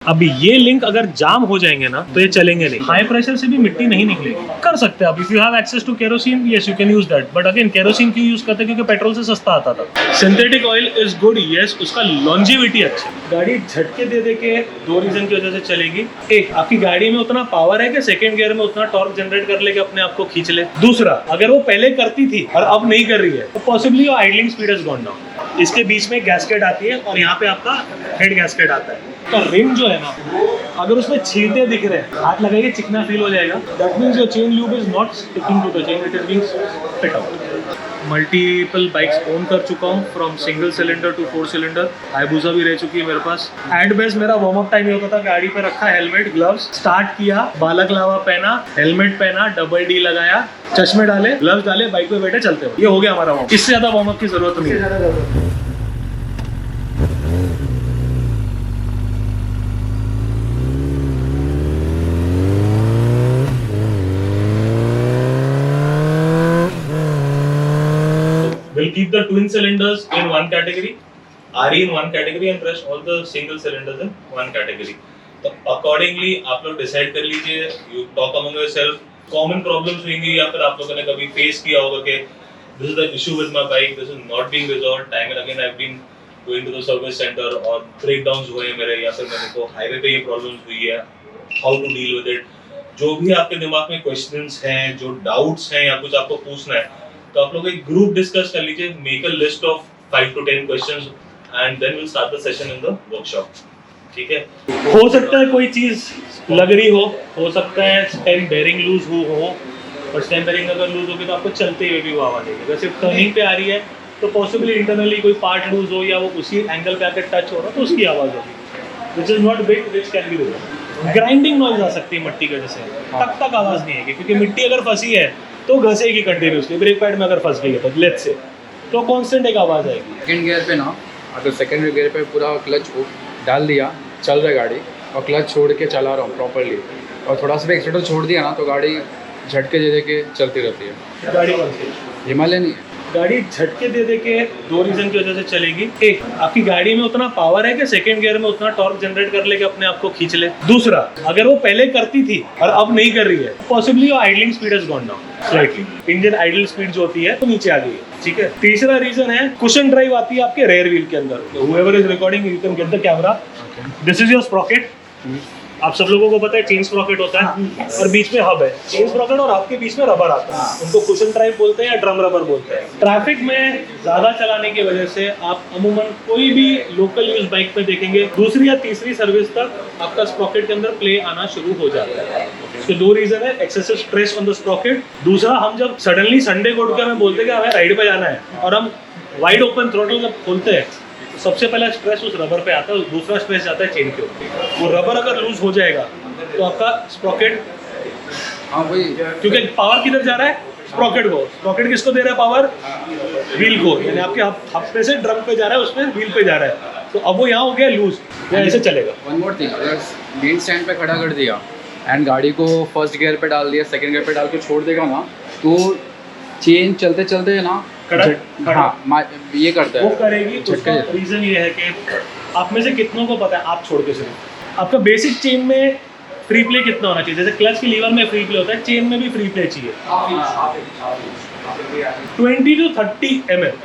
अभी ये लिंक अगर जाम हो जाएंगे ना तो ये चलेंगे नहीं। हाई प्रेशर से भी मिट्टी नहीं निकलेगी। कर सकते हैं आप, if you have access to kerosene, yes you can use that, but again kerosene क्यों यूज करते हैं? क्योंकि पेट्रोल से सस्ता आता था। Synthetic oil is good, yes, उसका लॉन्जिविटी अच्छा। गाड़ी झटके दे दे के दो रीजन की वजह से चलेगी। एक, आपकी गाड़ी में उतना पावर है कि सेकंड गियर में उतना टॉर्क जनरेट कर ले कि अपने आप को खींच ले। दूसरा, अगर वो पहले करती थी और अब नहीं कर रही है तो पॉसिबली वो idling speed has gone down. इसके बीच में गैस्केट आती है और यहाँ पे आपका हेड गैस्केट आता है। तो रिम जो है ना, अगर उसमें छींटे दिख रहे हैं, हाथ लगाइए चिकना फील हो जाएगा। That means your chain lube is not sticking to the chain, it is being spit out. Multiple bikes own कर चुका हूँ, from single cylinder to 4 cylinder. Hayabusa भी रह चुकी है मेरे पास। एट बेस्ट मेरा वार्म अप टाइम ये होता था, गाड़ी पे रखा हेलमेट, ग्लव्स, स्टार्ट किया, बालकलावा पहना, हेलमेट पहना, डबल डी लगाया, चश्मे डाले, ग्लव्स डाले, बाइक पे बैठे चलते हो। ये हो गया हमारा वार्म। इससे ज्यादा वार्म अप की जरूरत नहीं है। We'll keep the twin cylinders in one category, RE in one category, and rest all the single cylinders in one category. तो accordingly आप लोग decide कर लीजिए, you talk among yourself, common problems होंगी या फिर आप लोगों ने कभी face किया होगा कि this is the issue with my bike, this is not being resolved, time and again I've been going to the service center और breakdowns हुए हैं मेरे, या फिर मेरे को highway पे ये problems हुई है, how to deal with it। जो भी आपके दिमाग में questions हैं, जो doubts हैं या कुछ आपको पूछना है, तो आप लोग एक ग्रुप डिस्कस कर लीजिए, make a list of 5 to 10 questions and then will start the session in the workshop. ठीक है, हो सकता है कोई चीज लग रही हो सकता है स्टेम बेरिंग लूज हो, और स्टेम बेरिंग अगर लूज होगी तो आपको चलते हुए भी वो आवाज आएगी। अगर सिर्फ टर्निंग पे आ रही है तो पॉसिबली इंटरनली कोई पार्ट लूज हो या वो उसी एंगल पे आकर टच हो रहा तो उसकी आवाज होगी, which is not big, which can be resolved. Grinding noise आ सकती है मट्टी की वजह से, तक आवाज नहीं आएगी, क्योंकि मिट्टी अगर फंसी है तो घसेगी कंटिन्यूसली। ब्रेक पैड में अगर फंस गई है तो लेट्स से तो कांस्टेंट एक आवाज आएगी। सेकंड गियर पे ना, अगर सेकंड गियर पे पूरा क्लच डाल दिया, चल रहा है गाड़ी, और क्लच छोड़ के चला रहा हूँ प्रॉपर्ली, और थोड़ा सा भी एक्सीलेटर छोड़ दिया ना तो गाड़ी झटके दे के चलती रहती है। गाड़ी कौन सी? हिमालयन ही है। गाड़ी झटके दे के दो रीजन की वजह से चलेगी। एक, आपकी गाड़ी में उतना पावर है कि सेकंड गियर में उतना टॉर्क जनरेट कर ले कि अपने आप को खींच ले। दूसरा, अगर वो पहले करती थी और अब नहीं कर रही है, पॉसिबली वो idling speed has gone down slightly. Engine idle speed जो होती है वो नीचे आ गई है। ठीक है। तीसरा रीजन है कुशन ड्राइव आती है आपके रेयर व्हील के अंदर। Whoever is recording, you can get the camera, this is your Sprocket. आप सब लोगों को पता है चेन स्प्रॉकेट होता है और बीच में हब है। चेन स्प्रॉकेट और हब के बीच में रबर आता है, उनको कुशन ड्राइव बोलते हैं या ड्रम रबर बोलते हैं। ट्रैफिक में ज्यादा चलाने की वजह से आप अमूमन कोई भी लोकल यूज बाइक पे देखेंगे दूसरी या तीसरी सर्विस तक आपका स्प्रॉकेट के अंदर प्ले आना शुरू हो जाता है। इसके दो रीजन है, excessive stress on the Sprocket. दूसरा, हम जब सडनली संडे को उठ के हमें बोलते हैं कि हमें राइड पे जाना है और हम वाइड ओपन थ्रोटल जब खोलते हैं, सबसे पहला स्ट्रेस उस रबर पे आता है, दूसरा स्ट्रेस जाता है चेन के ऊपर। वो रबर अगर लूज हो जाएगा तो आपका स्प्रॉकेट, हाँ वही, क्योंकि पावर किधर जा रहा है? स्प्रॉकेट को। स्प्रॉकेट किसको दे रहा है पावर? व्हील को, यानी आपके हफ्ते से ड्रम पे जा रहा है, उसमें व्हील पे जा रहा है। तो अब वो यहाँ हो गया लूज, या ऐसे चलेगा। वन मोर थिंग, अगर मेन स्टैंड पे खड़ा कर दिया एंड गाड़ी को फर्स्ट गियर पे डाल दिया, सेकंड गियर पे डाल के छोड़ देगा ना, तो चेन चलते चलते ना हाँ ये करता है, वो करेगी। उसका रीजन ये है कि आप में से कितनों को पता है, आप छोड़ के सिर्फ आपका बेसिक चेन में फ्री प्ले कितना होना चाहिए? जैसे क्लच की लीवर में फ्री प्ले होता है, चेन में भी फ्री प्ले चाहिए 20 to 30 mm।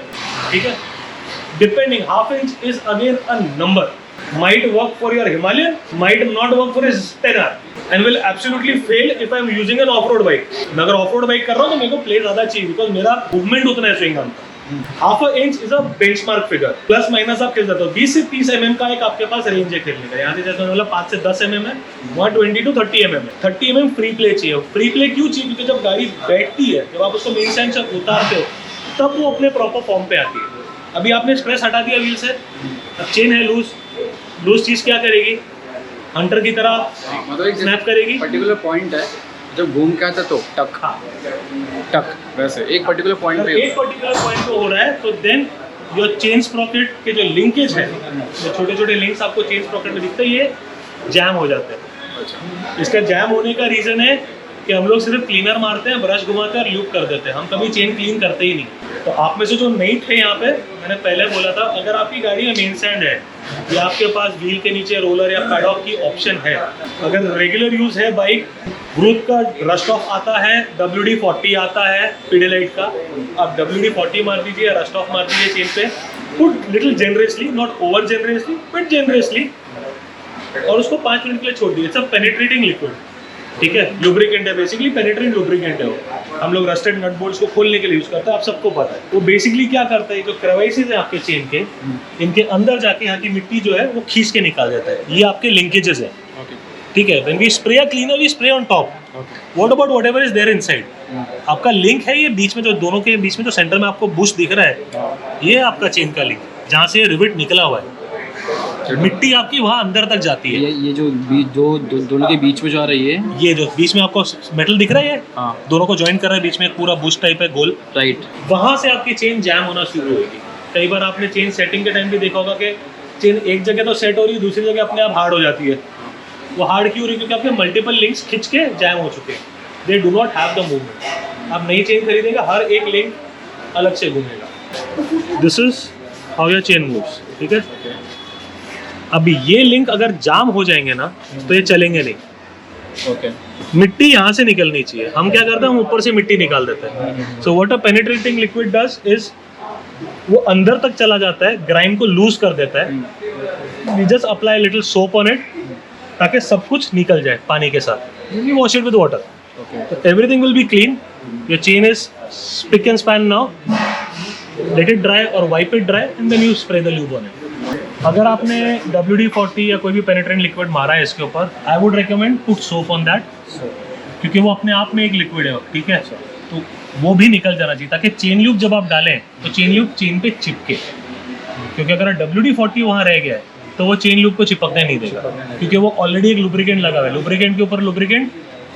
ठीक है, depending, half inch is again a number, might work for your Himalayan, might not work for a 10R, and will absolutely fail if I am using an off-road bike। मैं अगर off-road bike कर रहा हूँ तो मेरे को play ज्यादा चाहिए, बिकॉज मेरा मूवमेंट उतना है स्विंग आर्म का। Half a inch is a benchmark figure, plus minus आप खेल सकते हो। 20 से 30 mm का एक आपके पास रेंज है खेलने का। यहाँ से जैसे मतलब 5 से 10 mm है, वहाँ 20 to 30 mm है। 30 mm फ्री प्ले चाहिए। फ्री प्ले क्यों चाहिए? क्योंकि जब गाड़ी बैठती है, जब आप उसको मेन स्टैंड से उतारते हो, तब वो अपने प्रॉपर फॉर्म पे आती है। अभी आपने स्ट्रेस हटा दिया व्हील से, अब चेन है लूज चीज क्या करेगी? हंटर की तरह मतलब एक स्नैप करेगी। पर्टिकुलर पॉइंट है, जब घूम के आता तो टक टक, वैसे एक पर्टिकुलर पॉइंट पे, एक पर्टिकुलर पॉइंट पे हो रहा है, तो देन योर चेन स्प्रॉकेट के जो लिंकेज है, जो छोटे छोटे लिंक्स आपको चेन स्प्रॉकेट में दिखते हैं, ये जैम हो जाते हैं। अच्छा। इसका जैम होने का रीजन है कि हम लोग सिर्फ क्लीनर मारते हैं, ब्रश घुमाते हैं और लूप कर देते हैं, हम कभी चेन क्लीन करते ही नहीं। तो आप में से जो नहीं थे यहाँ पे, मैंने पहले बोला था, अगर आपकी गाड़ी में मेन स्टैंड है ये आपके पास व्हील के नीचे रोलर या पैडॉक की ऑप्शन है। अगर रेगुलर यूज है बाइक, ग्रुप का रस्ट ऑफ आता है, WD-40 आता है पीडियालाइट का, आप WD-40 मार दीजिए या रस्ट ऑफ मार दीजिए चेन पे, put little generously, not over generously but generously, और उसको 5 मिनट के लिए छोड़ दीजिए। सब पेनिट्रेटिंग लिक्विड, ठीक है, लुब्रिकेंट है, बेसिकली पेनिट्रेंट लुब्रिकेंट है वो। हम लोग रस्टेड नट बोल्ट्स को खोलने के लिए यूज करते हैं, आप सबको पता है। वो बेसिकली क्या करता है, जो क्रेवाइसेस है आपके चेन के, इनके अंदर जाके यहाँ की मिट्टी जो है वो खींच के निकाल देता है। ये आपके लिंकेजेस है, ठीक है। When we spray a cleaner we spray on top, what about whatever is there inside. आपका लिंक है ये बीच में, जो दोनों के बीच में जो सेंटर में आपको बुश दिख रहा है, ये आपका चेन का लिंक, जहाँ से रिविट निकला हुआ है। मिट्टी आपकी वहाँ अंदर तक जाती है। ये जो दोनों के बीच में जो आ रही है, ये जो बीच में आपको मेटल दिख रहा है, हाँ, दोनों को ज्वाइन कर रहा है, बीच में एक पूरा बुश टाइप है गोल, राइट। वहाँ से आपकी चेन जैम होना शुरू होगी। कई बार आपने चेन सेटिंग के टाइम भी देखा होगा कि चेन एक जगह तो सेट हो रही है, दूसरी जगह अपने आप हार्ड हो जाती है। वो हार्ड क्यों हो रही है? क्योंकि आपके मल्टीपल लिंक्स खिंच के जैम हो चुके हैं। They do not have the movement. आप नई चेन खरीदेंगे, हर एक लिंक अलग से घूमेगा। This is how your chain moves, ठीक है। अभी ये लिंक अगर जाम हो जाएंगे ना तो ये चलेंगे नहीं। ओके, मिट्टी यहाँ से निकलनी चाहिए। हम क्या करते हैं, हम ऊपर से मिट्टी निकाल देते हैं। So what a penetrating liquid does is, वो अंदर तक चला जाता है, ग्राइम को लूज कर देता है। We just apply little soap on it ताकि सब कुछ निकल जाए पानी के साथ। We wash it with water, everything will be clean. Your chain is spick and span now. Let it dry और wipe it dry and then you spray the lube on it. अगर आपने WD-40 या कोई भी पेनिट्रेंट liquid मारा है इसके ऊपर, I would recommend put soap on that, क्योंकि वो अपने आप में एक लिक्विड है, ठीक है। तो वो भी निकल जाना चाहिए ताकि चेन लूप जब आप डालें तो चेन लूप चेन पे चिपके। क्योंकि अगर WD-40 वहाँ रह गया है तो वो चेन लूप को चिपकने नहीं देगा, क्योंकि वो ऑलरेडी एक लुब्रिकेंट लगा हुआ है। लुब्रिकेंट के ऊपर लुब्रिकेंट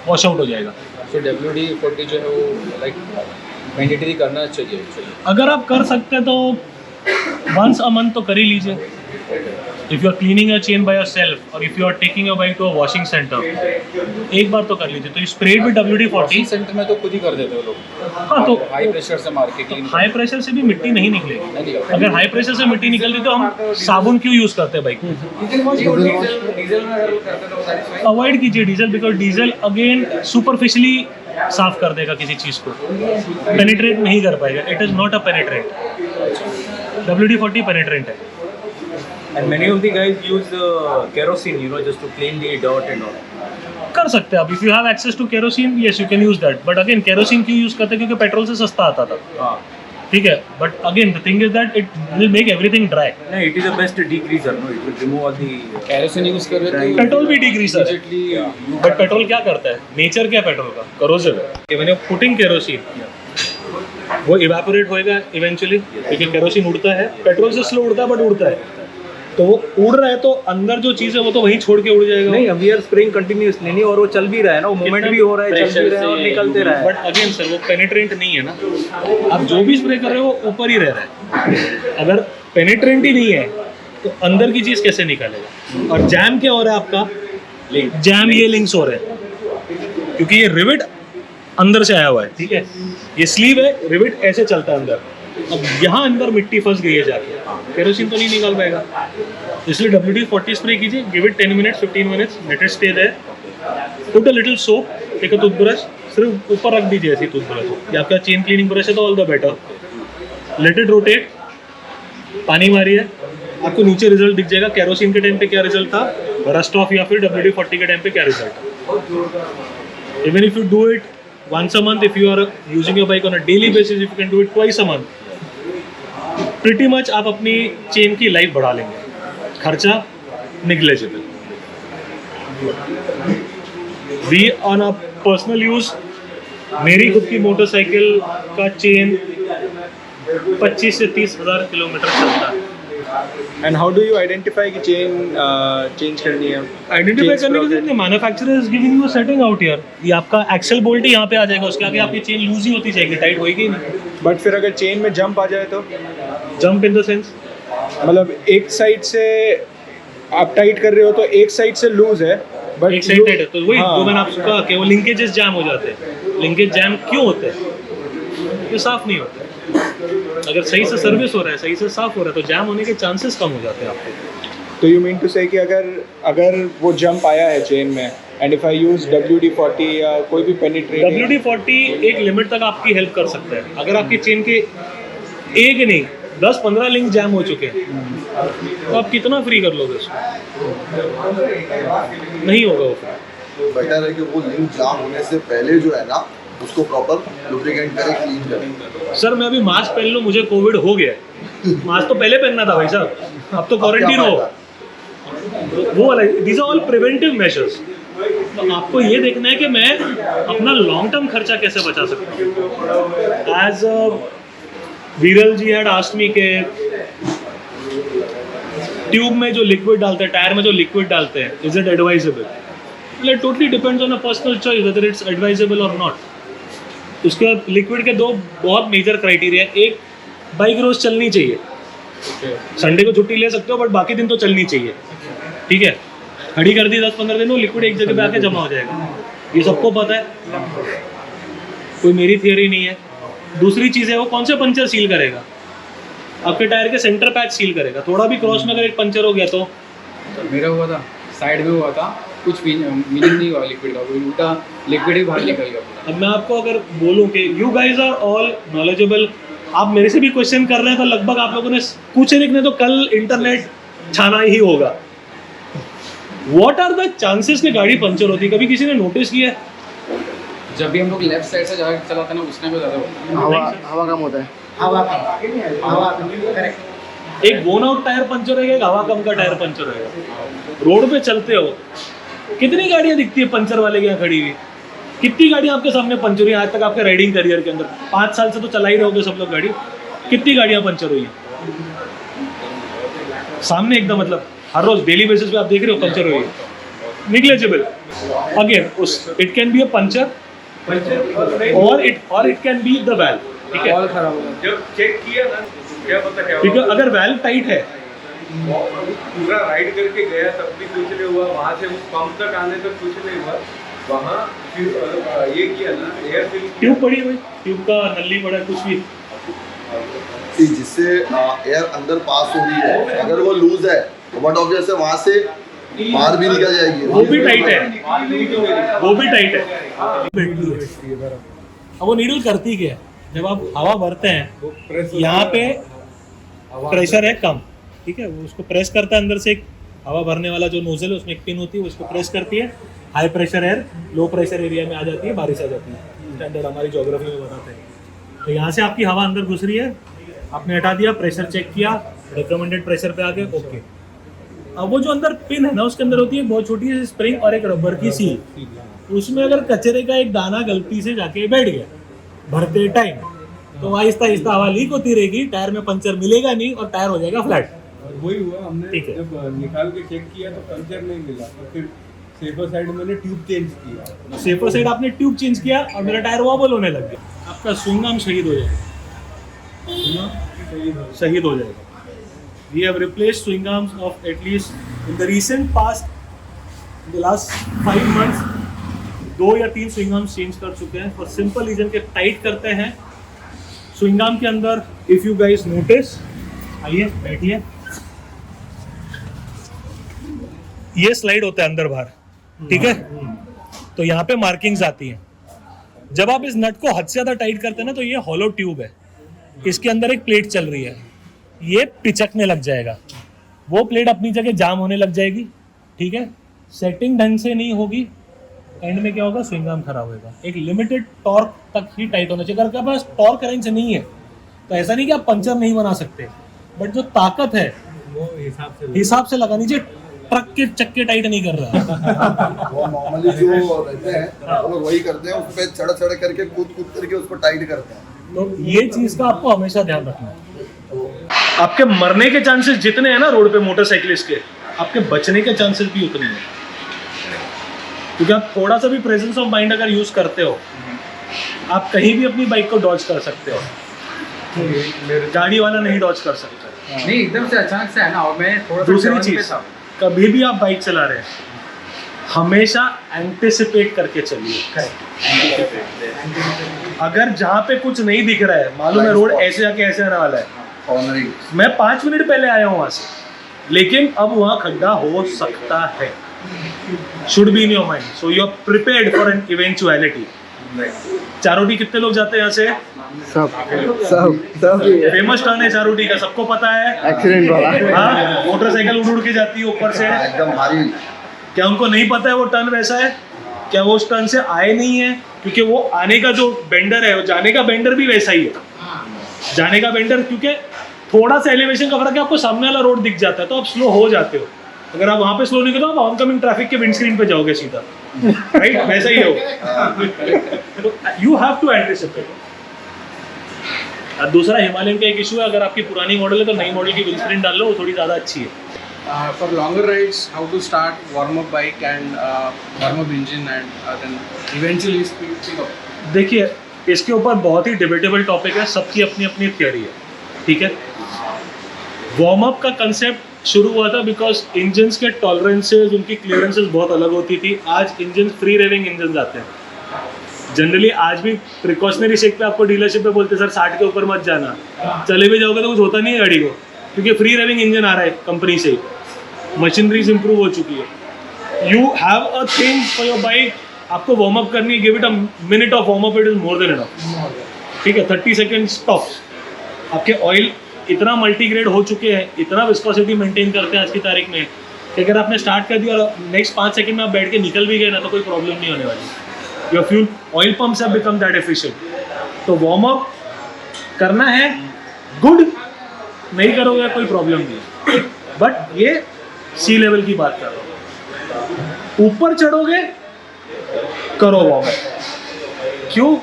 वॉश आउट हो जाएगा। तो WD-40 जो है वो लाइक मैंडेटरी करना चाहिए। अगर आप कर सकते हैं तो वंस अ मंथ तो कर ही लीजिए। If you are cleaning your chain by yourself or if you are taking your bike to a washing centre, एक बार तो कर लीजिए। तो स्प्रेड विद WD-40 सेंटर में तो खुद ही कर देते हो लोग। हाँ, तो हाई प्रेशर से मार के क्लीन। हाई प्रेशर से भी मिट्टी नहीं निकलेगी। अगर हाई प्रेशर से मिट्टी निकलती तो हम साबुन क्यों यूज करते हैं बाइक में? अवॉइड कीजिए diesel, because diesel again superficially साफ कर देगा किसी चीज को, पेनिट्रेट नहीं कर पाएगा। It is not a penetrant. WD-40 penetrant है। And many of the guys use kerosene, you know, just to clean the dirt and all. कर सकते हैं आप, if you have access to kerosene, yes you can use that. But again kerosene क्यों use करते हैं? क्योंकि petrol से सस्ता आता था, हाँ, ठीक है। But again the thing is that it will make everything dry. no, it is the best degreaser, no, it will remove all the. Kerosene use कर रहे थे, पेट्रोल भी डिग्रीसर है, बट पेट्रोल क्या करता है? नेचर क्या पेट्रोल का? करोसिव है। When you are putting kerosene, वो इवेपोरेट होएगा इवेंचुअली, क्योंकि केरोसिन उड़ता है, पेट्रोल से स्लो उड़ता है बट उड़ता है। तो वो उड़ रहा है तो अंदर जो चीज़ है वो तो वहीं छोड़ के उड़ जाएगा। नहीं, वी आर स्प्रेइंग कंटिन्यूअसली, नहीं, और वो चल भी रहा है ना, वो मूवमेंट भी हो रहा है, चल भी रहा है और निकलते रहा है। बट अगेन सर, वो पेनिट्रेंट नहीं है ना। आप जो भी स्प्रे कर रहे हो वो ऊपर ही रह रहा है। अगर पेनिट्रेंट ही नहीं है तो अंदर की चीज़ कैसे निकालेगा? और जैम क्या हो रहा है आपका? जैम ये लिंक्स हो रहे हैं, क्योंकि ये रिविट अंदर से आया हुआ है, ठीक है। ये स्लीव है, रिविट ऐसे चलता है अंदर। अब यहाँ अंदर मिट्टी फंस गई है जाके, केरोसिन तो नहीं निकाल पाएगा। इसलिए WD-40 स्प्रे कीजिए, give it 10 minutes 15 minutes, let it stay there, put a little soap, take a toothbrush, सिर्फ ऊपर रख दीजिए ऐसी टूथब्रश, या आपका चेन क्लीनिंग ब्रश है तो all the better. Let it rotate, पानी मारिए, आपको नीचे रिजल्ट दिख जाएगा। केरोसिन के टाइम पे क्या रिजल्ट था, रस्ट ऑफ, या फिर WD-40 के टाइम पे क्या रिजल्ट था। Even if you do it once a month, if you are using your bike on a daily basis, if you can do it twice a month, pretty much आप अपनी chain की life बढ़ा लेंगे, खर्चा negligible। We on a personal use, मेरी खुद की motorcycle का चेन 25 से 30 हज़ार किलोमीटर चलता है। And how do you identify कि चेन चेंज करनी है? आइडेंटिफाई करने के लिए manufacturer is giving you a setting out here. ये आपका एक्सेल बोल्ट ही यहाँ पे आ जाएगा, उसके आगे आपकी चेन लूज ही होती जाएगी, टाइट होएगी ही नहीं। बट फिर अगर चेन में जंप आ जाए तो? जंप इन द सेंस, मतलब एक साइड से आप टाइट कर रहे हो तो एक साइड से लूज है, बट एक साइड टाइट है, तो वही हाँ। जो मैंने आपको कहा कि वो लिंकेजेस जैम हो जाते हैं। लिंकेज जैम क्यों होते हैं? ये साफ नहीं होते। अगर सही से सर्विस हो रहा है, सही से साफ हो रहा है, तो जैम होने के चांसेस कम हो जाते हैं आपके। तो यू मीन टू से कि अगर वो जंप आया है चेन में and if I use WD-40 या कोई भी पेनिट्रेटिंग, WD-40 एक लिमिट तक आपकी हेल्प कर सकता है। अगर आपकी चेन के एक नहीं 10-15 लिंक जैम हो चुके हैं तो आप कितना फ्री कर लोगे उसको? नहीं होगा वो फ्री। तो बेटर है कि वो लिंक जाम होने से पहले जो है ना उसको प्रॉपर लुब्रिकेंट करें, क्लीन करें। सर मैं अभी मास्क पहन लूँ, मुझे कोविड हो गया है, मास्क तो पहले पहनना था भाई साहब, अब तो क्वारंटीन हो। वो वाला, these are all preventive measures. तो आपको ये देखना है कि मैं अपना लॉन्ग टर्म खर्चा कैसे बचा सकता हूँ। एज वीरल जी हैड आस्क्ड मी के ट्यूब में जो लिक्विड डालते हैं, टायर में जो लिक्विड डालते हैं, is it advisable? It totally depends on a personal choice whether it's advisable or not. उसके बाद लिक्विड के दो बहुत मेजर क्राइटेरिया। एक, बाइक रोज चलनी चाहिए, संडे को छुट्टी ले सकते हो बट बाकी दिन तो चलनी चाहिए, ठीक है। खड़ी कर दी 10-15 दिन, वो लिक्विड एक जगह पे आके जमा हो जाएगा, ये सबको पता है, कोई मेरी थियरी नहीं है। दूसरी चीज़ है वो कौन से पंचर सील करेगा, आपके टायर के सेंटर पैच सील करेगा। थोड़ा भी क्रॉस में अगर एक पंचर हो गया तो मेरा हुआ था, साइड में हुआ था, कुछ मीनिंग नहीं हुआ लिक्विड का, कोई उल्टा लिक्विड ही बाहर निकल गया। अब मैं आपको अगर बोलूं कि you guys are all knowledgeable, आप मेरे से भी क्वेश्चन कर रहे हैं तो लगभग आप लोगों ने कुछ नहीं तो कल इंटरनेट छाना ही होगा। व्हाट आर द चांसेस कि गाड़ी पंचर होती है? कभी किसी ने नोटिस किया है? जब भी हम लोग लेफ्ट साइड से जाकर चलाते हैं ना, उसने भी ज़्यादा होता है। हवा कम होता है। एक बोन आउट टायर पंचर होगा, एक हवा कम का टायर पंचर होगा। रोड पे चलते हो, कितनी गाड़ियां दिखती है पंचर वाले के यहाँ खड़ी हुई? कितनी गाड़ियां आपके सामने पंचर हुई आज तक आपके राइडिंग करियर के अंदर? 5 साल से तो चला ही रहोगे सब लोग गाड़ी, कितनी गाड़ियां पंचर हुई हैं सामने एकदम? मतलब हर रोज डेली बेसिस पे आप देख रहे हो पंचर हुई है। निग्लेजिबल अगेन, उस it can be a puncture or it can be the valve, ठीक है। जब चेक किया ना, क्या पता क्या ठीक है, अगर वैल्व टाइट है, पूरा राइड करके गया तब भी कुछ नहीं हुआ, वहाँ से उस पंप तक आने तक कुछ नहीं हुआ, वहाँ फिर ये किया ना, एयर फिल ट्यूब पड़ी हुई, ट्यूब का नली पड़ा, कुछ भी जिससे एयर अंदर पास हो रही है, अगर वो लूज है तो बट ऑब्वियस है वहाँ से बाहर भी निकल जाएगी। वो भी टाइट है, वो भी टाइट है। अब वो नीडल करती क्या है, जब आप हवा भरते हैं यहाँ पे प्रेशर है कम, ठीक है, वो उसको प्रेस करता है अंदर से, एक हवा भरने वाला जो नोजल है उसमें एक पिन होती है, उसको प्रेस करती है, high pressure air low pressure area में आ जाती है, बारिश आ जाती है। स्टैंडर्ड हमारी ज्योग्राफी में बताते हैं। तो यहाँ से आपकी हवा अंदर घुस रही है, आपने हटा दिया, प्रेशर चेक किया, रिकमेंडेड प्रेशर पे आ गए, ओके। अब वो जो अंदर पिन है ना, उसके अंदर होती है बहुत छोटी सी स्प्रिंग और एक रबर की सील। उसमें अगर कचरे का एक दाना गलती से जाके बैठ गया भरते टाइम, तो आहिस्ता आहिस्ता हवा लीक होती रहेगी, टायर में पंचर मिलेगा नहीं और टायर हो जाएगा फ्लैट। वही हुआ, हमने ठीक है। जब निकाल के चेक किया तो पंचर नहीं मिला, तो फिर सेफर साइड मैंने ट्यूब चेंज किया। सेफर साइड आपने ट्यूब चेंज किया और मेरा टायर वॉबल होने लग गया, आपका स्विंग आर्म शहीद हो जाएगा, शहीद हो जाएगा। We have replaced swing arms of at least in the recent past, in the last 5 months, 2 या 3 स्विंग आर्म्स चेंज कर चुके हैं, फॉर सिंपल रीजन के टाइट करते हैं स्विंग आर्म के अंदर। इफ यू गाइस नोटिस, आइए बैठिए, ये स्लाइड होता है अंदर बाहर, ठीक है, तो यहाँ पे मार्किंग्स आती हैं। जब आप इस नट को हद से ज्यादा टाइट करते हैं ना, तो ये हॉलो ट्यूब है, इसके अंदर एक प्लेट चल रही है, ये पिचकने लग जाएगा, वो प्लेट अपनी जगह जाम होने लग जाएगी, ठीक है, सेटिंग ढंग से नहीं होगी, एंड में क्या होगा, स्विंग आर्म खराब होगा। एक लिमिटेड टॉर्क तक ही टाइट होना चाहिए। अगर आपके पास टॉर्क रेंज नहीं है तो ऐसा नहीं कि आप पंचर नहीं बना सकते, बट जो ताकत है वो हिसाब से लगानी चाहिए। ट्रक के चक्के टाइट नहीं कर रहा है। वो नॉर्मली जो रहते हैं वो लोग वही करते हैं, उस पे चढ़ करके कूद करके उसको टाइट करते हैं। तो ये चीज का आपको हमेशा ध्यान रखना है। आपके मरने के चांसेस जितने हैं ना रोड पे मोटरसाइकिलिस्ट के, आपके बचने के चांसेस भी उतने हैं, क्योंकि आप थोड़ा सा भी प्रेजेंस ऑफ माइंड अगर यूज करते हो, आप कहीं भी अपनी बाइक को डॉज कर सकते हो, गाड़ी वाला नहीं डॉज कर सकता। नहीं, एकदम से अचानक से है ना। और मैं थोड़ा दूसरी चीज, कभी भी आप बाइक चला रहे हैं हमेशा एंटिसिपेट करके चलिए। अगर जहाँ पे कुछ नहीं दिख रहा है, मालूम है रोड ऐसे जाके ऐसे आने वाला है, मैं 5 मिनट पहले आया हूँ वहाँ से, लेकिन अब वहाँ खड्डा हो सकता है, should be in your mind, so you are prepared for an eventuality. Charoti कितने लोग जाते हैं यहाँ से? सब फेमस टर्न है चारोटी का, सबको पता है। एक्सीडेंट वाला। हाँ, मोटरसाइकिल उड़ उड़ के जाती है ऊपर से। एकदम भारी। क्या उनको नहीं पता है वो टर्न वैसा है? क्या वो उस टर्न से आए नहीं है? क्योंकि वो आने का जो बेंडर है, वो जाने का बेंडर भी वैसा ही है। जाने का बेंडर, क्योंकि थोड़ा सा एलिवेशन का फर्क है, आपको सामने वाला रोड दिख जाता है तो आप स्लो हो जाते हो। अगर आप वहां पे स्लो नहीं करते आप ऑनकमिंग ट्रैफिक के विंडस्क्रीन पे जाओगे सीधा, राइट? वैसा ही हो। You have to anticipate. दूसरा हिमालयन का एक इशू है, अगर आपकी पुरानी मॉडल है तो नई मॉडल की विंडस्क्रीन डाल लो, वो थोड़ी ज़्यादा अच्छी है। For longer rides, how to start warm up bike and warm up engine and then eventually speed pick up. देखिए, इसके ऊपर बहुत ही डिबेटेबल टॉपिक है, सबकी अपनी अपनी थियोरी है, ठीक है? वार्म अप का कंसेप्ट शुरू हुआ था बिकॉज इंजन्स के टॉलरेंसेज, उनकी क्लियरेंसेज बहुत अलग होती थी। आज इंजन फ्री रेविंग इंजन आते हैं। जनरली आज भी प्रिकॉशनरी शेक पे आपको डीलरशिप पे बोलते हैं सर 60 के ऊपर मत जाना, चले भी जाओगे तो कुछ होता नहीं है गाड़ी को, क्योंकि फ्री रेविंग इंजन आ रहा है कंपनी से, मशीनरीज इंप्रूव हो चुकी है। You have a thing for your bike, आपको वार्म अप करनी है, give it a minute of warm up, it is more than enough, ठीक है? 30 सेकेंड स्टॉप्स। आपके ऑयल इतना मल्टीग्रेड हो चुके हैं, इतना विस्कोसिटी मेंटेन करते हैं आज की तारीख में कि अगर आपने स्टार्ट कर दिया और नेक्स्ट 5 सेकंड में आप बैठ के निकल भी गए ना तो कोई प्रॉब्लम नहीं होने वाली। Your fuel oil pumps have become that efficient. तो वार्म अप करना है, गुड, नहीं करोगे कोई प्रॉब्लम नहीं है। बट ये सी लेवल की बात कर रहा हूँ, ऊपर चढ़ोगे करो वार्म अप। क्यों?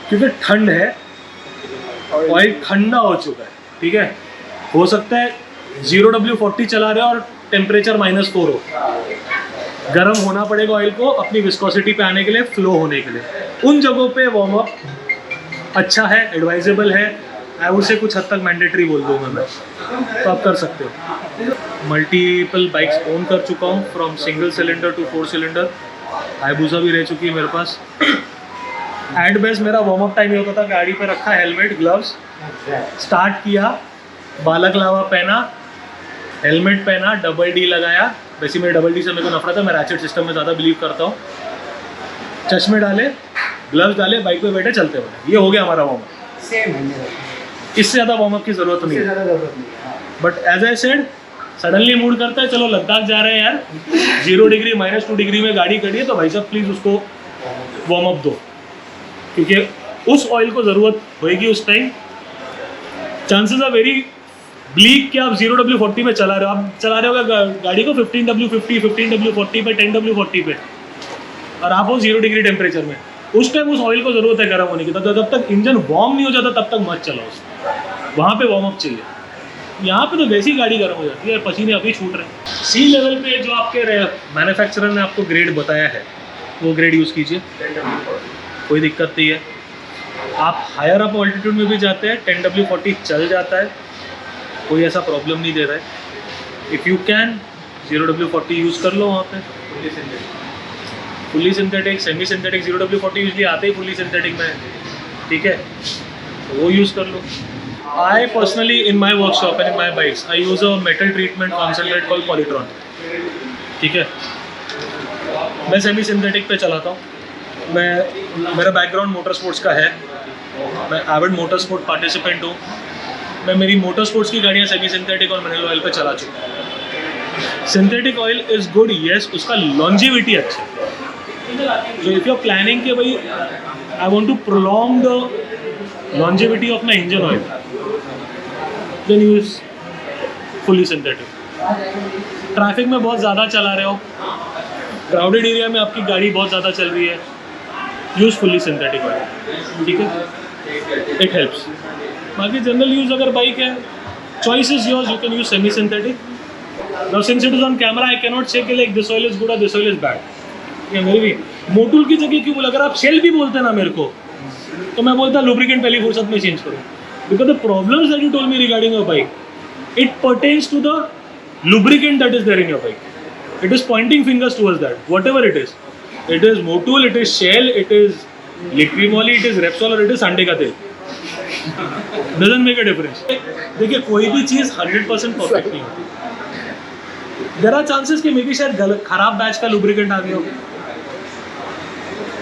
क्योंकि ठंड है, ऑयल ठंडा हो चुका है, ठीक है? हो सकता है 0W40 चला रहे हो और टेम्परेचर -4 हो, गर्म होना पड़ेगा ऑयल को अपनी विस्कोसिटी पे आने के लिए, फ्लो होने के लिए। उन जगहों पे वार्म अप अच्छा है, एडवाइजेबल है, आई वुड से कुछ हद तक मैंडेटरी बोल दूंगा मैं, तो आप कर सकते हो। मल्टीपल बाइक्स ओन कर चुका हूँ, from single cylinder to 4 cylinder. Hayabusa भी रह चुकी है मेरे पास। एट बेस्ट मेरा वार्म अप टाइम ये होता था, गाड़ी पे रखा हेलमेट, ग्लव्स, स्टार्ट किया, बालकलावा पहना, हेलमेट पहना, डबल डी लगाया। वैसे मेरे डबल डी से मेरे को नफरत है, मैं रैचेट सिस्टम में ज़्यादा बिलीव करता हूँ। चश्मे डाले, ग्लव्स डाले, बाइक पे बैठे, चलते हुए, ये हो गया हमारा वार्म अप। सेम है। इससे ज़्यादा वार्म अप की ज़रूरत नहीं है। But as I said, suddenly mood करता है चलो लद्दाख जा रहे हैं यार, 0 डिग्री -2 डिग्री में गाड़ी खड़ी है, तो भाई साहब प्लीज़ उसको वार्म अप दो, क्योंकि उस ऑयल को ज़रूरत होएगी उस time. Chances are very bleak कि आप 0W40 में चला रहे हो, आप चला रहे हो गाड़ी को 15W50, 15W40 पे, 10W40 पे, और आप हो 0 डिग्री टेम्परेचर में, उस टाइम उस ऑयल को ज़रूरत है गर्म होने की। तो जब तक इंजन वार्म नहीं हो जाता तब तक मत चलाओ उसको, वहाँ पे वार्म अप चाहिए। यहाँ पे तो वैसी गाड़ी गर्म हो जाती है, पसीने अभी छूट रहे हैं। सी लेवल पे जो आपके मैन्युफैक्चरर ने आपको ग्रेड बताया है वो ग्रेड यूज़ कीजिए, कोई दिक्कत नहीं है। आप हायर अप ऑल्टीट्यूड में भी जाते हैं, 10W40 चल जाता है, कोई ऐसा प्रॉब्लम नहीं दे रहा है। If you can 0W40 use कर लो वहाँ पे। Fully synthetic, semi synthetic, 0W40 usually आते ही फुली सिंथेटिक में, ठीक है? तो वो यूज़ कर लो। I personally in my workshop and in my bikes I use a metal treatment concentrate called Polytron, ठीक है? मैं सेमी सिंथेटिक पे चलाता हूँ। मेरा बैकग्राउंड मोटर स्पोर्ट्स का है, मैं एविड मोटर स्पोर्ट पार्टिसिपेंट हूँ। मैं मेरी मोटर स्पोर्ट्स की गाड़ियाँ सेमी सिंथेटिक और मिनरल ऑयल पे चला चुका हूँ। Synthetic oil is good, yes, उसका लॉन्जिविटी अच्छा है। So if you are planning कि भाई I want to prolong the longevity of my engine oil, then use fully synthetic. Traffic में बहुत ज़्यादा चला रहे हो, क्राउडेड एरिया में आपकी गाड़ी बहुत ज़्यादा चल रही है, यूज़ फुली सिंथेटिक ऑयल, ठीक है? It helps. बाकी जनरल यूज़ अगर बाइक है, choice is yours, you can use semi synthetic. Now since it is on camera I can not से कि like this oil is good और this oil is bad. ये मेरी भी Motul की जगह क्यों बोला, अगर आप शेल भी बोलते ना मेरे को तो मैं बोलता लुब्रिकेंट पहली फुर्सत में चेंज करो, because the problems that you told me regarding your bike, it pertains to the lubricant that is there in your bike. It is pointing fingers towards that, whatever it is. It is Motul, it is Shell, it is Liquimoly, it is Repsol or it is Sante का तेल. Doesn't make a difference. देखिए कोई भी चीज़ 100% perfect नहीं होती, there are chances कि may be शायद खराब बैच का लुब्रिकेंट आ गया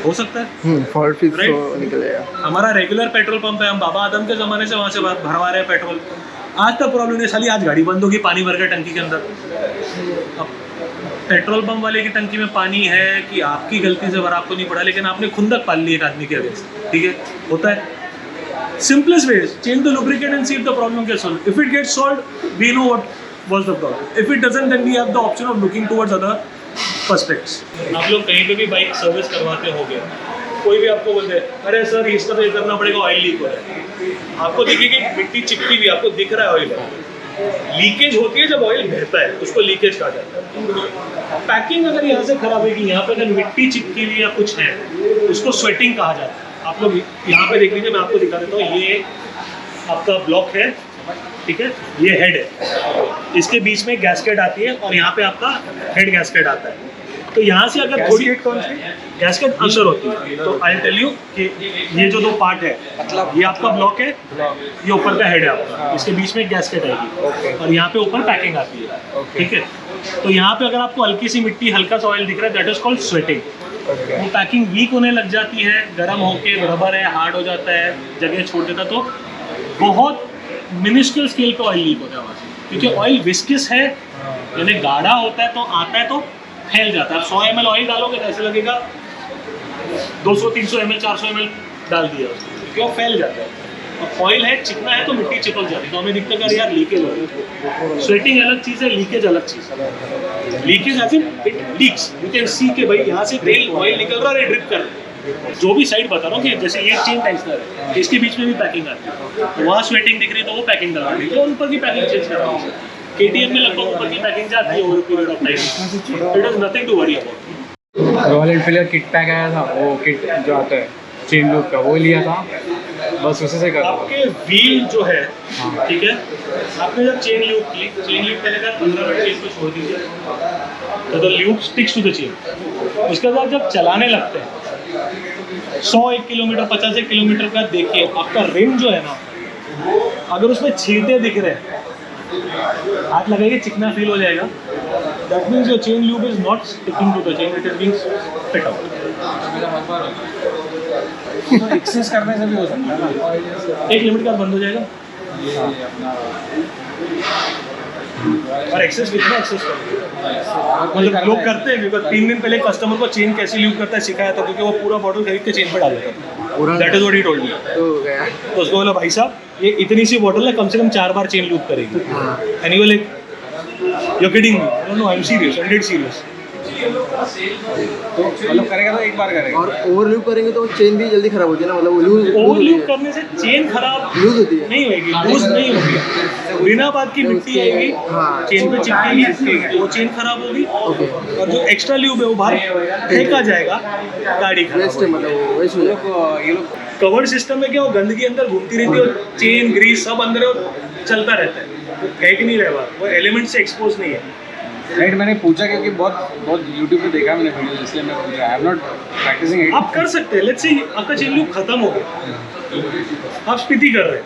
हो सकता है। Fault fix Right. तो निकलेगा। हमारा रेगुलर पेट्रोल पंप है, हम बाबा आदम के ज़माने से वहाँ से भरवा रहे हैं पेट्रोल। आज तक प्रॉब्लम नहीं, साली आज गाड़ी बंद होगी पानी भर के टंकी के अंदर। अब पेट्रोल पंप वाले की टंकी में पानी है कि आपकी गलती से भरा, आपको नहीं पड़ा, लेकिन आपने खुंदक पाल ली एक आदमी के अगेंस्ट, ठीक है, होता है। Simplest way, change the lubricant and see if the problem gets solved. If it gets solved, we know what was the problem. If it doesn't, then we have the option of looking towards other prospects. आप लोग कहीं पे भी bike service करवाते होगे, कोई भी आपको बोल दे अरे सर इसका तो ये करना पड़ेगा, ऑयल लीक हो रहा है, आपको दिखेगी मिट्टी चिपकी हुई, आपको दिख रहा है ऑयल। लीकेज होती है जब ऑयल बहता है, उसको लीकेज कहा जाता है। पैकिंग अगर यहाँ से खराब होगी, यहाँ पे अगर मिट्टी चिपकी हुई या कुछ है, उसको स्वेटिंग कहा जाता है। आप लोग यहाँ पे देख लीजिए, मैं आपको दिखा देता हूँ। ये आपका ब्लॉक है, ठीक है, ये हेड है, इसके बीच में गैस्केट आती है और यहाँ पे आपका हेड गैस्केट आता है। तो यहाँ से अगर थोड़ी गैस्केट अंदर होती है, तो आई टेल यू कि ये जो दो पार्ट है, मतलब ये आपका ब्लॉक है, ये ऊपर का हेड है आपका, इसके बीच में गैस्केट आएगी और यहाँ पे ऊपर पैकिंग आती है, ठीक है। तो यहाँ पे अगर आपको हल्की सी मिट्टी, हल्का सा ऑयल दिख रहा है, दैट इज कॉल्ड स्वेटिंग। वो पैकिंग वीक होने लग जाती है, गर्म होके रबर है, हार्ड हो जाता है, जगह छोड़ देता, तो बहुत मिनिस्ट्रल स्केल पे ऑयल लीक होता है वहाँ से, क्योंकि ऑयल विस्किस है, यानी गाढ़ा होता है, तो आता है तो फैल जाता है। आप 100 ml ऑयल डालोगे तो ऐसे लगेगा 200-300 ml 400 ml डाल दिया उसको, क्योंकि वो फैल जाता है। और ऑयल है, चिकना है, तो मिट्टी चिपक जाती है, तो हमें दिखता है यार लीकेज हो रही है। स्वेटिंग अलग चीज़ है, लीकेज अलग चीज़ है। Leakage as in it leaks, you can see के भाई यहाँ से तेल ऑयल निकल रहा है, ड्रिप कर रहा है। जो भी साइड बता रहा हूँ कि जैसे ये चेन टेंशनर है, इसके बीच में भी पैकिंग आती है, तो वहाँ स्वेटिंग दिख रही है तो वो पैकिंग करा रही है, तो ऊपर की पैकिंग चेंज करा रही है। KTM में लगभग ऊपर की पैकिंग जाती है over period of time. It is nothing to worry about. Royal Enfield का किट पैक आया था, वो किट जो आता है चेन लूप का, वो लिया था, बस उसी से कर रहा था। आपके व्हील जो है, ठीक है, आपने जब चेन लूप की, चेन लूप करने का 15 मिनट के इसको छोड़ दीजिए, तो the lube sticks to the chain. उसके बाद जब चलाने लगते हैं 100-1 किलोमीटर 50 किलोमीटर का, देखिए आपका रिम जो है ना, अगर उसमें छींटे दिख रहे हैं, हाथ लगाइए, चिकना फील हो जाएगा, that means your chain loop is not sticking to the chain, it is being spit out. Access करने से भी हो सकता है ना, एक लिमिट का बंद हो जाएगा। और एक्सेस कितना एक्सेस मतलब लोग करते हैं, क्योंकि 3 दिन पहले कस्टमर को चेन कैसे लूप करता है सिखाया था, क्योंकि वो पूरा बॉटल खरीद के चेन पे डाल देता था। That is what he told me. तो उसको बोला भाई साहब ये इतनी सी बॉटल है, कम से कम 4 बार चेन लूप करेगी। And you like you are kidding me? No, I am serious, 100 serious. तो मतलब करेगा तो एक बार करेगा। और ओवर लूप करेंगे तो चेन भी जल्दी खराब होती है ना, मतलब वो लूज ओवर लूप करने से चेन खराब लूज होती है। नहीं होगी, लूज नहीं होगी, बिना बात की मिट्टी आएगी, चेन पे चिपकेगी, वो चेन खराब होगी, और जो एक्स्ट्रा लूप है वो बाहर फेंका जाएगा, गाड़ी वेस्ट है, मतलब वो वेस्ट हो जाएगा। ये लोग कवर्ड सिस्टम में क्या, वो गंदगी अंदर घूमती रहती है, और चेन ग्रीस सब अंदर है, और चलता रहता है, फेंक नहीं रहा, वो एलिमेंट से एक्सपोज नहीं है। राइट, मैंने पूछा क्योंकि बहुत यूट्यूब पे देखा मैंने वीडियो, इसलिए मैं पूछा। I am not practicing it. आप कर सकते हैं, लेट्स से आपका चेन लूप खत्म हो गया, आप स्पीति कर रहे हैं,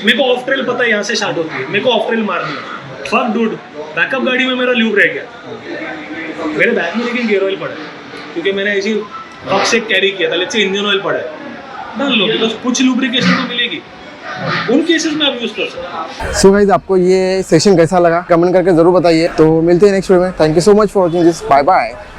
मेरे को ऑफ ट्रेल पता है यहाँ से स्टार्ट होती है, मेरे को ऑफ ट्रेल मारनी है, फक डूड, बैकअप गाड़ी में मेरा लूप रह गया, मेरे बैग में लेकिन गेयर ऑयल पड़ा है, क्योंकि मैंने ऐसी फक से कैरी किया था, लेट्स से इंजन ऑयल पड़ा है, डाल लो, बिकॉज कुछ लुब्रिकेशन तो मिलेगी, उन केसेस में आप यूज कर सकते हैं। सो गाइस, आपको ये सेशन कैसा लगा कमेंट करके जरूर बताइए। तो मिलते हैं नेक्स्ट वीडियो में। Thank you so much for watching this, bye bye.